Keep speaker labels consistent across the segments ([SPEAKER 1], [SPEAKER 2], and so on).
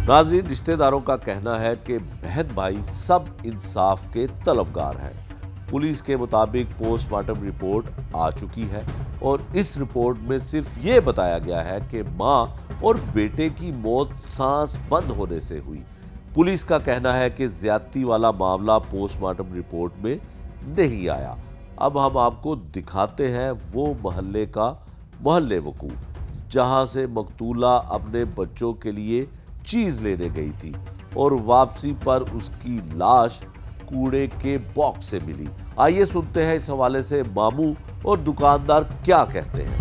[SPEAKER 1] नाज़रीन, रिश्तेदारों का कहना है कि बहन भाई सब इंसाफ के तलबगार हैं। पुलिस के मुताबिक पोस्टमार्टम रिपोर्ट आ चुकी है और इस रिपोर्ट में सिर्फ ये बताया गया है कि मां और बेटे की मौत सांस बंद होने से हुई। पुलिस का कहना है कि ज्यादती वाला मामला पोस्टमार्टम रिपोर्ट में नहीं आया। अब हम आपको दिखाते हैं वो मोहल्ले वकूअ जहां से मकतूला अपने बच्चों के लिए चीज लेने गई थी और वापसी पर उसकी लाश कूड़े के बॉक्स से मिली। आइए सुनते हैं इस हवाले से मामू और दुकानदार क्या कहते हैं।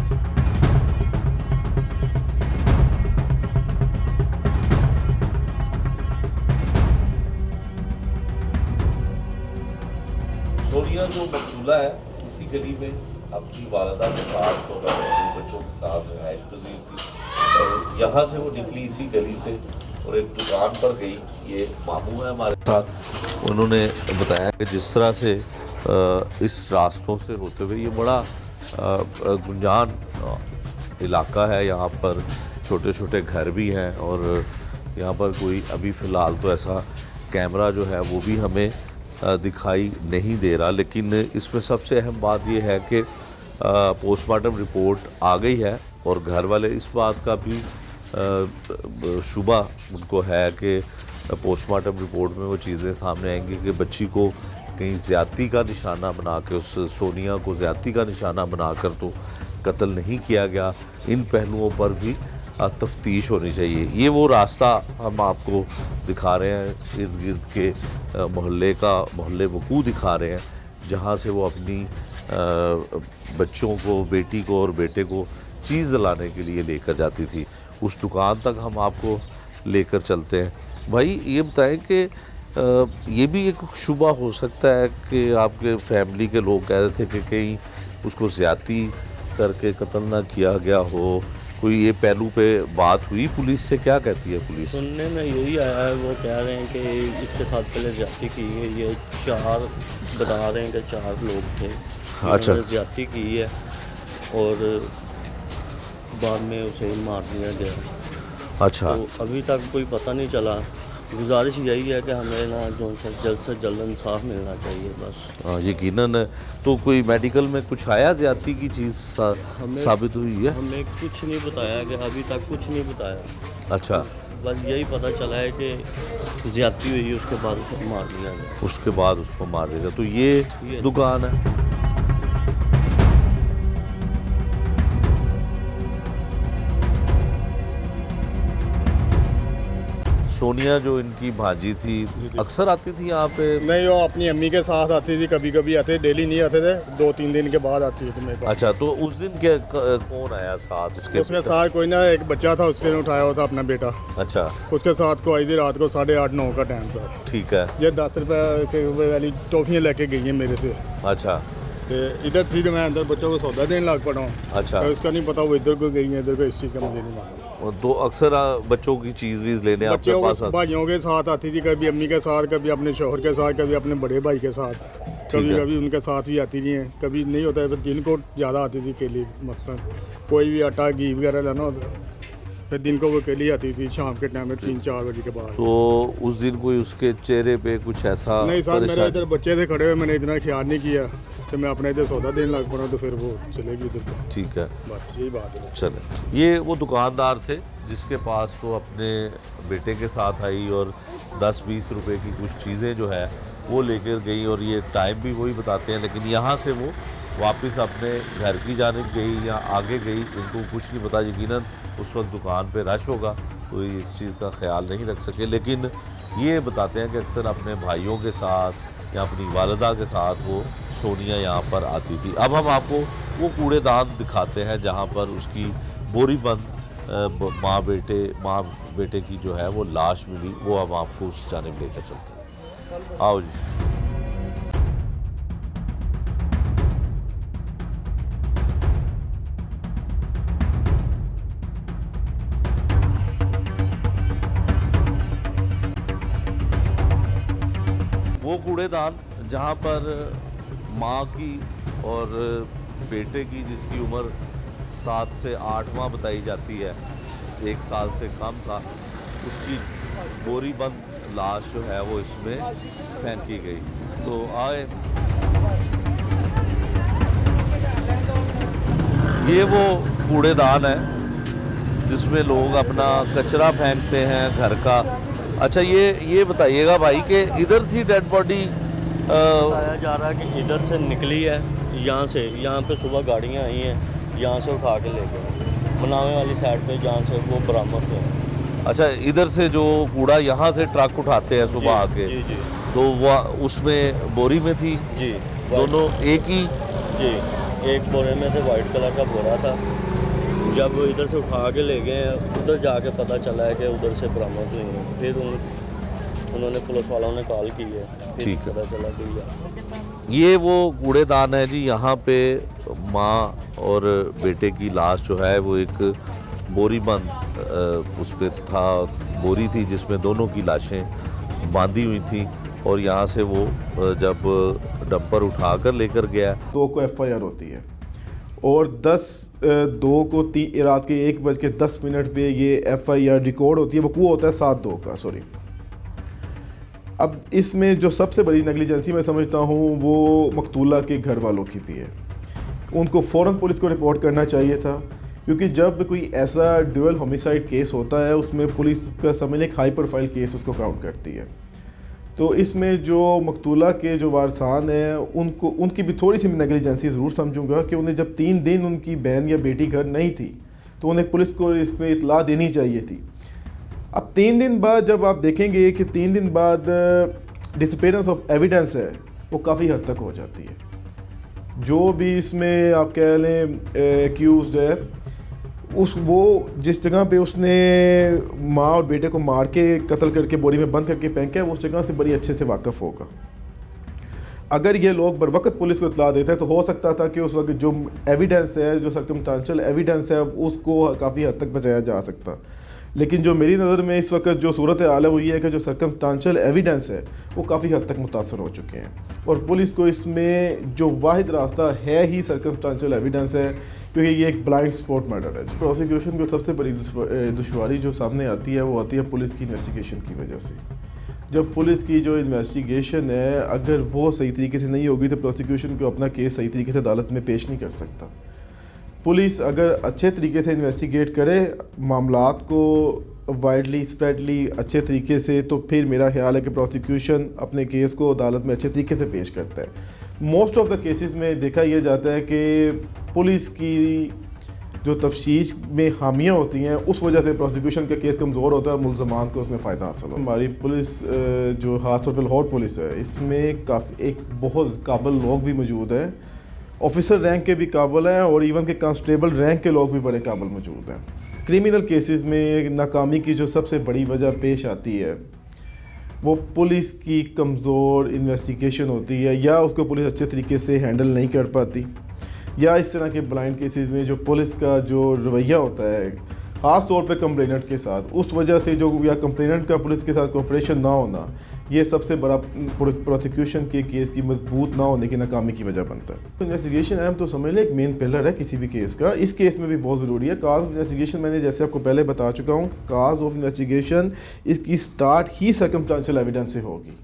[SPEAKER 1] सोनिया जो मकतूला है इसी गली में अपनी वालदा के साथ और अपने बच्चों के साथ रिहाइश पजीर थी और यहाँ से वो निकली इसी गली से और एक दुकान पर गई। ये मामू है हमारे साथ, उन्होंने बताया कि जिस तरह से इस रास्तों से होते हुए ये बड़ा गुंजान इलाका है, यहाँ पर छोटे छोटे घर भी हैं और यहाँ पर कोई अभी फ़िलहाल तो ऐसा कैमरा जो है वो भी हमें दिखाई नहीं दे रहा। लेकिन इसमें सबसे अहम बात यह है कि पोस्टमार्टम रिपोर्ट आ गई है और घर वाले इस बात का भी शुबा उनको है कि पोस्टमार्टम रिपोर्ट में वो चीज़ें सामने आएंगी कि बच्ची को कहीं ज़्यादती का निशाना बना के, उस सोनिया को ज़्यादती का निशाना बनाकर तो कत्ल नहीं किया गया। इन पहलुओं पर भी तफ्तीश होनी चाहिए। ये वो रास्ता हम आपको दिखा रहे हैं, इर्द गिर्द के मोहल्ले वकूअ दिखा रहे हैं जहाँ से वो अपनी बच्चों को, बेटी को और बेटे को चीज़ दिलाने के लिए लेकर जाती थी। उस दुकान तक हम आपको लेकर चलते हैं। भाई ये बताएं कि ये भी एक शुबा हो सकता है कि आपके फैमिली के लोग कह रहे थे कि कहीं उसको ज़्यादती करके कत्ल ना किया गया हो, कोई ये पहलू पे बात हुई पुलिस से? क्या कहती है पुलिस?
[SPEAKER 2] सुनने में यही आया है, वो कह रहे हैं कि इसके साथ पहले ज़्यादती की है। ये 4 बता रहे हैं कि 4 लोग थे,
[SPEAKER 1] अच्छा,
[SPEAKER 2] ज़्यादती की है और बाद में उसे मार दिया गया।
[SPEAKER 1] अच्छा,
[SPEAKER 2] तो अभी तक कोई पता नहीं चला। गुजारिश यही है कि हमें ना जो से जल्द इंसाफ मिलना चाहिए बस।
[SPEAKER 1] यकीनन। तो कोई मेडिकल में कुछ आया, ज़्यादती की चीज़ साबित हुई है?
[SPEAKER 2] हमें कुछ नहीं बताया कि अभी तक कुछ नहीं बताया।
[SPEAKER 1] अच्छा,
[SPEAKER 2] बस यही पता चला है कि ज़्यादती हुई, उसके बाद उसको मार दिया गया।
[SPEAKER 1] उसके बाद उसको मार देगा। तो ये दुकान है। सोनिया जो इनकी भांजी थी अक्सर आती थी यहाँ पे?
[SPEAKER 3] नहीं, वो अपनी अम्मी के साथ आती थी, कभी कभी आते, डेली नहीं आते थे, 2-3 दिन के बाद आती थी मेरे पास।
[SPEAKER 1] अच्छा, तो उस दिन क्या कौन आया साथ
[SPEAKER 3] उसके साथ? कोई ना, एक बच्चा था, उसने उठाया हुआ था अपना बेटा।
[SPEAKER 1] अच्छा,
[SPEAKER 3] उसके साथ को आई थी रात को 8:30-9 का टाइम था।
[SPEAKER 1] ठीक है।
[SPEAKER 3] ये 10 रुपये वाली टॉफियाँ लेके गई हैं मेरे से।
[SPEAKER 1] अच्छा,
[SPEAKER 3] तो इधर थी तो मैं अंदर बच्चों को सौदा देने लग पड़ा हूँ।
[SPEAKER 1] अच्छा,
[SPEAKER 3] तो उसका नहीं पता वो इधर को गई है, इधर को, इस चीज़ का मुझे नहीं मालूम।
[SPEAKER 1] तो अक्सर बच्चों की चीज़ वीज़ लेने आपके पास
[SPEAKER 3] भाइयों के साथ आती थी, कभी अम्मी के साथ, कभी अपने शोहर के साथ, कभी अपने बड़े भाई के साथ, कभी उनके साथ भी आती नहीं है। कभी नहीं होता है, दिन को ज़्यादा आती थी के लिए, मसलन कोई भी आटा घी वगैरह लाना होता, फिर दिन को वो अकेली आती थी शाम के टाइम में 3-4 बजे के बाद।
[SPEAKER 1] तो उस दिन कोई उसके चेहरे पे कुछ ऐसा?
[SPEAKER 3] नहीं सर, मेरे इधर बच्चे थे खड़े हुए, मैंने इतना ख्याल नहीं किया, तो मैं अपने इधर सौदा देने लग पड़ा, तो फिर वो चलेगी इधर।
[SPEAKER 1] ठीक है,
[SPEAKER 3] बस यही बात है।
[SPEAKER 1] चले। ये वो दुकानदार थे जिसके पास वो अपने बेटे के साथ आई और 10-20 रुपए की कुछ चीज़ें जो है वो लेकर गई और ये टाइम भी वही बताते हैं। लेकिन यहाँ से वो वापस अपने घर की जानिब गई या आगे गई, इनको कुछ नहीं पता। यकीनन उस वक्त दुकान पे रश होगा, कोई इस चीज़ का ख्याल नहीं रख सके। लेकिन ये बताते हैं कि अक्सर अपने भाइयों के साथ या अपनी वालिदा के साथ वो सोनिया यहाँ पर आती थी। अब हम आपको वो कूड़ेदान दिखाते हैं जहाँ पर उसकी बोरी बंद माँ बेटे की जो है वो लाश मिली। वो अब आपको उस जानिब लेकर चलते हैं। आओ जी। वो कूड़ेदान जहाँ पर माँ की और बेटे की, जिसकी उम्र 7 से 8 माह बताई जाती है, 1 साल से कम था, उसकी बोरी बंद लाश जो है वो इसमें फेंकी गई। तो आए ये वो कूड़ेदान है जिसमें लोग अपना कचरा फेंकते हैं घर का। अच्छा ये बताइएगा भाई कि इधर थी डेड बॉडी?
[SPEAKER 2] बताया जा रहा है कि इधर से निकली है, यहाँ पे सुबह गाड़ियाँ आई हैं, यहाँ से उठा के ले गए मनावे वाली साइड पे जहाँ से वो बरामद हुआ।
[SPEAKER 1] अच्छा, इधर से जो कूड़ा यहाँ से ट्रक उठाते हैं सुबह आके,
[SPEAKER 2] जी जी
[SPEAKER 1] तो वह उसमें बोरी में थी?
[SPEAKER 2] जी,
[SPEAKER 1] दोनों एक ही?
[SPEAKER 2] जी, एक बोरे में थे, वाइट कलर का बोरा था। जब वो इधर से उठा के ले गए, उधर जाके पता चला है कि उधर से बरामद हुई है। फिर उन्होंने पुलिस वालों ने कॉल की है, फिर
[SPEAKER 1] ठीक है।
[SPEAKER 2] पता चला कि
[SPEAKER 1] ये वो कूड़ेदान है जी, यहाँ पे माँ और बेटे की लाश जो है वो एक बोरी बंद उस पर था, बोरी थी जिसमें दोनों की लाशें बांधी हुई थी, और यहाँ से वो जब डंपर उठाकर लेकर गया
[SPEAKER 4] 2 को FIR होती है और 10/2 को रात के 1:10 पे ये FIR रिकॉर्ड होती है। वकूआ होता है 7/2 का, सॉरी। अब इसमें जो सबसे बड़ी नेग्लिजेंसी मैं समझता हूँ वो मकतूला के घर वालों की भी है। उनको फ़ौरन पुलिस को रिपोर्ट करना चाहिए था, क्योंकि जब कोई ऐसा ड्यूअल होमिसाइड केस होता है उसमें पुलिस का समझ एक हाई प्रोफाइल केस उसको काउंट करती है। तो इसमें जो मकतूला के जो वारसान हैं उनकी भी थोड़ी सी नेग्लिजेंसी ज़रूर समझूंगा कि उन्हें जब 3 दिन उनकी बहन या बेटी घर नहीं थी तो उन्हें पुलिस को इसमें इतला देनी चाहिए थी। अब 3 दिन बाद जब आप देखेंगे कि 3 दिन बाद डिसअपीयरेंस ऑफ एविडेंस है वो काफ़ी हद तक हो जाती है। जो भी इसमें आप कह लें एक्यूज्ड है, वो जिस जगह पे उसने माँ और बेटे को मार के कत्ल करके बोरी में बंद करके फेंका है, वो उस जगह से बड़ी अच्छे से वाकिफ़ होगा। अगर ये लोग बर वक्त पुलिस को इतला देते हैं तो हो सकता था कि उस वक्त जो एविडेंस है, जो सर्कमस्टेंशियल एविडेंस है, उसको काफ़ी हद तक बचाया जा सकता। लेकिन जो मेरी नज़र में इस वक्त जो सूरत हाल है वो ये है कि जो सर्कमस्टेंशियल एविडेंस है वो काफ़ी हद तक मुतासर हो चुके हैं, और पुलिस को इसमें जो वाहिद रास्ता है ही सर्कमस्टेंशियल एविडेंस है, क्योंकि ये एक ब्लाइंड स्पॉट मर्डर है। प्रोसिक्यूशन को सबसे बड़ी दुश्वारी जो सामने आती है वो आती है पुलिस की इन्वेस्टिगेशन की वजह से। जब पुलिस की जो इन्वेस्टिगेशन है अगर वो सही तरीके से नहीं होगी तो प्रोसिक्यूशन को अपना केस सही तरीके से अदालत में पेश नहीं कर सकता। पुलिस अगर अच्छे तरीके से इन्वेस्टिगेट करे मामलात को वाइडली स्प्रेडली अच्छे तरीके से, तो फिर मेरा ख्याल है कि प्रोसिक्यूशन अपने केस को अदालत में अच्छे तरीके से पेश करता है। मोस्ट ऑफ द केसेस में देखा यह जाता है कि पुलिस की जो तफ्तीश में खामियां होती हैं उस वजह से प्रोसिक्यूशन का केस कमज़ोर होता है, मुल्ज़मान को उसमें फ़ायदा हासिल होता है। हमारी पुलिस जो खास तौर पर लाहौर पुलिस है, इसमें काफ़ी एक बहुत काबिल लोग भी मौजूद हैं, ऑफिसर रैंक के भी काबिल हैं, और इवन के कांस्टेबल रैंक के लोग भी बड़े काबिल मौजूद हैं। क्रिमिनल केसेस में नाकामी की जो सबसे बड़ी वजह पेश आती है वो पुलिस की कमज़ोर इन्वेस्टिगेशन होती है, या उसको पुलिस अच्छे तरीके से हैंडल नहीं कर पाती, या इस तरह के ब्लाइंड केसेस में जो पुलिस का जो रवैया होता है ख़ास तौर पे कंप्लेनेंट के साथ, उस वजह से जो या कंप्लेनेंट का पुलिस के साथ कोऑपरेशन ना होना, ये सबसे बड़ा प्रोसिक्यूशन के केस की मजबूत ना होने की नाकामी की वजह बनता है। तो इन्वेस्टिगेशन अहम तो समझ लें एक मेन पिलर है किसी भी केस का। इस केस में भी बहुत ज़रूरी है काज ऑफ इन्वेस्टिगेशन। मैंने जैसे आपको पहले बता चुका हूँ, काज ऑफ इन्वेस्टिगेशन इसकी स्टार्ट ही सर्कमस्टेंशियल एविडेंस से होगी,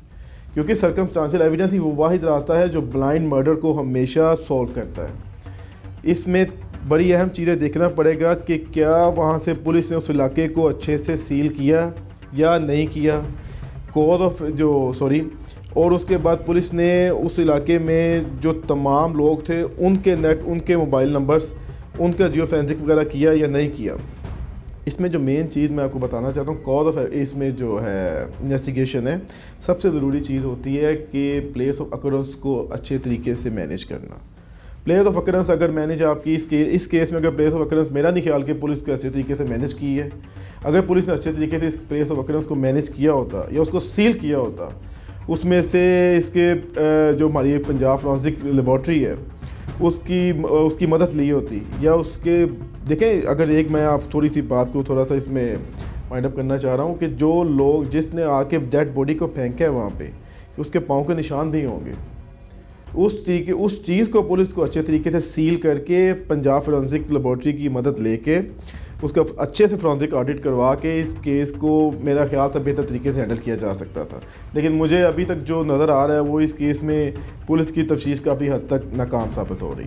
[SPEAKER 4] क्योंकि सर्कमस्टेंशियल एविडेंस ही वो वाहिद रास्ता है जो ब्लाइंड मर्डर को हमेशा सॉल्व करता है। इसमें बड़ी अहम चीज़ें देखना पड़ेगा कि क्या वहाँ से पुलिस ने उस इलाके को अच्छे से सील किया या नहीं किया, और उसके बाद पुलिस ने उस इलाके में जो तमाम लोग थे उनके उनके मोबाइल नंबर्स, उनका जियो फोरेंसिक वगैरह किया या नहीं किया। इसमें जो मेन चीज़ मैं आपको बताना चाहता हूँ कॉज ऑफ इसमें जो है इन्वेस्टिगेशन है, सबसे ज़रूरी चीज़ होती है कि प्लेस ऑफ अकरेंस को अच्छे तरीके से मैनेज करना। प्लेस ऑफ अकरेंस अगर मैनेज आपकी इस केस में अगर प्लेस ऑफ अकरेंस मेरा नहीं ख्याल कि पुलिस को अच्छे तरीके से मैनेज की है। अगर पुलिस ने अच्छे तरीके से इस प्लेस ऑफ अकरेंस को मैनेज किया होता या उसको सील किया होता, उसमें से इसके जो हमारी पंजाब फॉरेंसिक लेबॉर्ट्री है उसकी मदद ली होती, या उसके देखें अगर एक मैं आप थोड़ी सी बात को थोड़ा सा इसमें वाइंड अप करना चाह रहा हूँ कि जो लोग जिसने आके डेड बॉडी को फेंका है वहाँ पे, उसके पाँव के निशान भी होंगे। उस चीज़ को पुलिस को अच्छे तरीके से सील करके पंजाब फॉरेंसिक लेबॉर्ट्री की मदद लेके उसका अच्छे से फोरेंसिक ऑडिट करवा के इस केस को मेरा ख्याल था बेहतर तरीके से हैंडल किया जा सकता था। लेकिन मुझे अभी तक जो नज़र आ रहा है वो इस केस में पुलिस की तफ्तीश काफ़ी हद तक नाकाम साबित हो रही है।